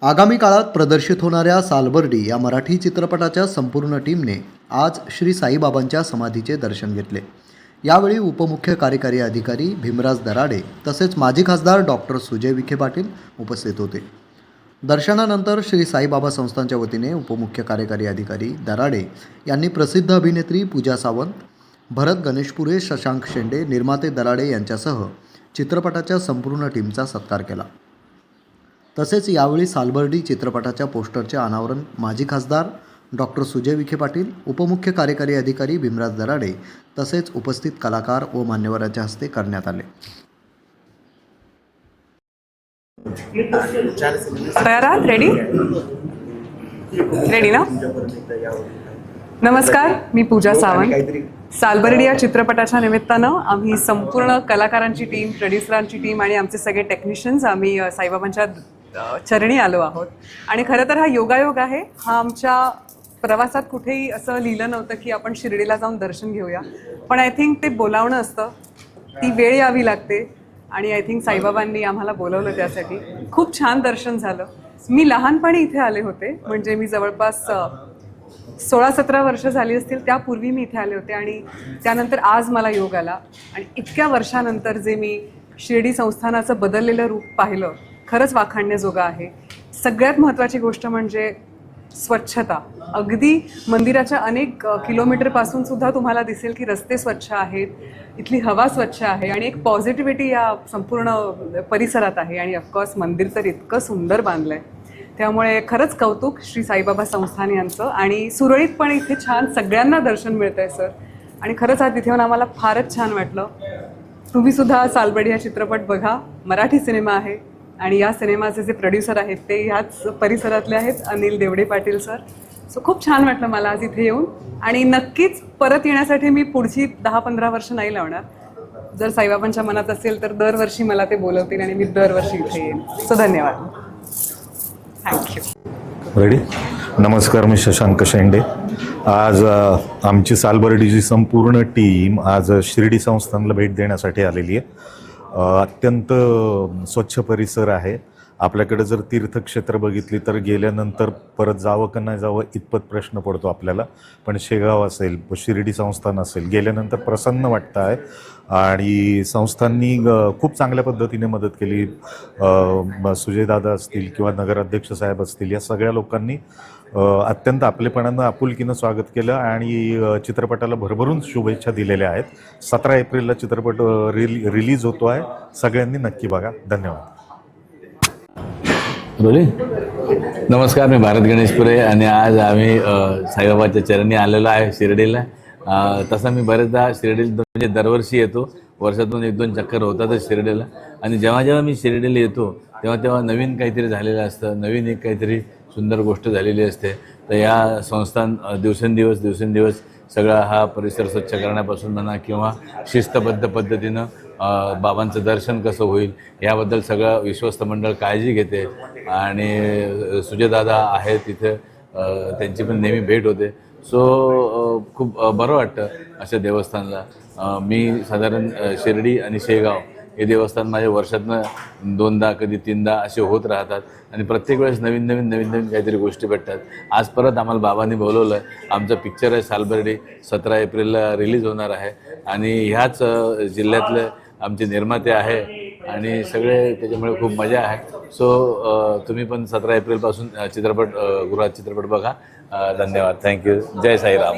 आगामी काळात प्रदर्शित होणाऱ्या सालबर्डी या मराठी चित्रपटाच्या संपूर्ण टीमने आज श्री साईबाबांच्या समाधीचे दर्शन घेतले। यावेळी उपमुख्य कार्यकारी अधिकारी भीमराज दराडे तसेच माजी खासदार डॉक्टर सुजय विखे पाटील उपस्थित होते। दर्शनानंतर श्री साईबाबा संस्थानच्या वतीने उपमुख्य कार्यकारी अधिकारी दराडे यांनी प्रसिद्ध अभिनेत्री पूजा सावंत, भरत गणेशपुरे, शशांक शेंडे, निर्माते दराडे यांच्यासह चित्रपटाच्या संपूर्ण टीमचा सत्कार केला। तसेच यावेळी सालबर्डी चित्रपटाच्या पोस्टरचे अनावरण माजी खासदार डॉक्टर सुजय विखे पाटील, उपमुख्य कार्यकारी अधिकारी भीमराज दराडे तसेच उपस्थित कलाकार व मान्यवरांच्या हस्ते करण्यात आले। तयार आहात? रेडी ना? नमस्कार, मी पूजा सावंत। सालबर्डी या चित्रपटाच्या निमित्तानं आम्ही संपूर्ण कलाकारांची टीम, प्रोड्युसरांची टीम आणि आमचे सगळे टेक्निशियन्स आम्ही साईबाबांच्या चरणी आलो आहोत। आणि खरं तर हा योगायोग आहे। हा आमच्या प्रवासात कुठेही असं लिहिलं नव्हतं की आपण शिर्डीला जाऊन दर्शन घेऊया, पण आय थिंक ते बोलावणं असतं, ती वेळ यावी लागते आणि आय थिंक साईबाबांनी आम्हाला बोलवलं त्यासाठी। खूप छान दर्शन झालं। मी लहानपणी इथे आले होते, म्हणजे मी जवळपास 16-17 वर्ष झाली असतील, त्यापूर्वी मी इथे आले होते आणि त्यानंतर आज मला योग आला आणि इतक्या वर्षानंतर जे मी शिर्डी संस्थानाचं बदललेलं रूप पाहिलं, खरंच वाखाणण्याजोगं आहे। सगळ्यात महत्त्वाची गोष्ट म्हणजे स्वच्छता। अगदी मंदिराच्या अनेक किलोमीटरपासून सुद्धा तुम्हाला दिसेल की रस्ते स्वच्छ आहेत, इथली हवा स्वच्छ आहे आणि एक पॉझिटिव्हिटी या संपूर्ण परिसरात आहे। आणि ऑफकोर्स मंदिर तर इतकं सुंदर बांधलं आहे, त्यामुळे खरंच कौतुक श्री साईबाबा संस्थान यांचं। आणि सुरळीतपणे इथे छान सगळ्यांना दर्शन मिळतं आहे सर, आणि खरंच आज तिथे येऊन आम्हाला फारच छान वाटलं। तुम्ही सुद्धा सालबर्डी हा चित्रपट बघा, मराठी सिनेमा आहे आणि या सिनेमाचे जे प्रोड्युसर आहेत ते ह्याच परिसरातले आहेत, अनिल देवडे पाटील सर। सो खूप छान वाटलं मला आज इथे येऊन, आणि नक्कीच परत येण्यासाठी मी पुढची 10-15 वर्ष नाही लावणार। जर साईबाबांच्या मनात असेल तर दरवर्षी मला ते बोलवतील आणि मी दरवर्षी इथे येईन। सो धन्यवाद, थँक्यू। रेडी? नमस्कार, मी शशांक शेंडे। आज आमची सालबर्डीची संपूर्ण टीम आज शिर्डी संस्थानला भेट देण्यासाठी आलेली आहे। अत्यंत स्वच्छ परिसर आहे। आपल्याकडे जर तीर्थक्षेत्र बघितली तर गेल्यानंतर परत जावं का नाही जावं इतपत प्रश्न पडतो आपल्याला, पण शेगाव असेल, शिर्डी संस्थान असेल, गेल्यानंतर प्रसन्न वाटतं आहे। आणि संस्थांनी खूप चांगल्या पद्धतीने मदत केली। सुजयदादा असतील किंवा नगराध्यक्ष साहेब असतील, या सगळ्या लोकांनी अत्यंत आपलेपणानं, आपुलकीनं स्वागत केलं आणि चित्रपटाला भरभरून शुभेच्छा दिलेल्या आहेत। 17 एप्रिलला चित्रपट रिलीज होतो आहे, सगळ्यांनी नक्की बघा। धन्यवाद। बोले नमस्कार, मी भरत गणेशपुरे आणि आज आम्ही साईबाबाच्या चरणी आलेलो आहे शिर्डीला। तसं मी बरेचदा शिर्डीला म्हणजे दरवर्षी येतो, वर्षातून 1-2 चक्कर होतातच शिर्डीला। आणि जेव्हा जेव्हा मी शिर्डीला येतो तेव्हा तेव्हा नवीन काहीतरी झालेलं असतं, नवीन एक काहीतरी सुंदर गोष्ट झालेली असते। तर या संस्थान दिवसेंदिवस सगळा हा परिसर स्वच्छ करण्यापासून म्हणा किंवा शिस्तबद्ध पद्धतीनं बाबांचं दर्शन कसं होईल याबद्दल सगळं विश्वस्त मंडळ काळजी घेते। आणि सुजयदादा आहेत तिथे, त्यांची पण नेहमी भेट होते। सो खूप बरं वाटतं अशा देवस्थानला। मी साधारण शिर्डी आणि शेगाव हे देवस्थान माझ्या वर्षातनं 2दा कधी 3दा असे होत राहतात आणि प्रत्येक वेळेस नवीन काहीतरी गोष्टी भेटतात। आज परत आम्हाला बाबांनी बोलवलं आहे। आमचा पिक्चर आहे सालबर्डी, 17 एप्रिलला रिलीज होणार आहे आणि ह्याच जिल्ह्यातले आमचे निर्माते आहे आणि सगळे, त्याच्यामुळे खूप मजा आहे। सो तुम्ही पण 17 एप्रिलपासून चित्रपटगृहात चित्रपट बघा। धन्यवाद, थँक्यू। जय साईराम।